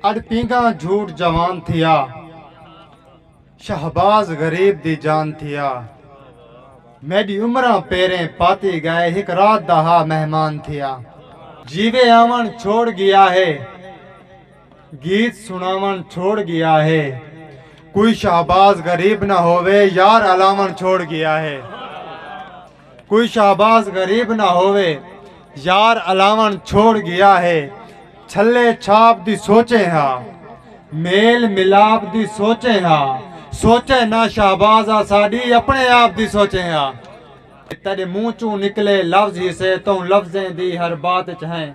अड पींगा झूठ जवान थिया, शहबाज गरीब दी जान थिया। मेरी उम्र पेरें पाती गए, एक रात दहा मेहमान थिया। जीवे आवन छोड़ गया है, गीत सुनावन छोड़ गया है। कोई शहबाज गरीब न होवे, यार अलावन छोड़ गया है। कोई शहबाज गरीब न होवे, यार अलावन छोड़ गया है। छल्ले छाप दी सोचे हा, मेल मिलाप दी सोचे हा। सोचे ना शहबाज आ साडी, अपने आप दी सोचे हा। तेरे मुंह चू निकले लफ्ज ही से, तो लफ्जें दी हर बात चाहें।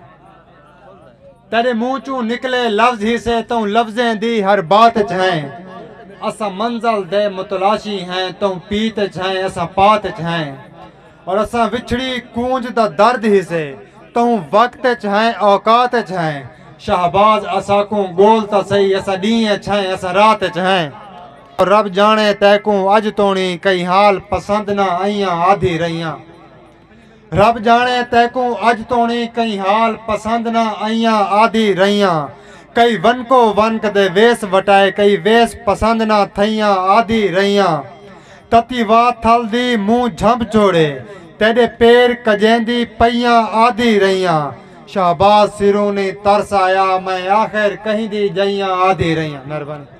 तेरे मुंह चू निकले लफ्ज ही से, तो लफ्जें दी हर बात चाहें। असा मंजल दे मुतलाशी हैं, तो पीत चाहें असा पात चाहें। और असा विछड़ी कूंज दा दर्द ही से, तो वक्त चाहें औकात चाहें। शहबाज असा को गोल ता सही, असा ॾींहं चाहें असा रात चाहें। और रब जाने तैकू अज तोणी कई हाल पसंद ना आईयां आधी रहियां। रब जाने तैकू अज तोणी कई हाल पसंद ना आईयां आधी रहियां। कई वन को वन कदे वेस वटाए, कई वेस पसंद ना थईयां आधी रहियां। तती वात थल दी मुंह झंब छोड़े, तेरे पैर कजेंदी पईयां आधी रहियां। शहबाज सिरों ने तरस आया, मैं आखिर कहीं दी जइयां आधी रहियां। मेहरबानी।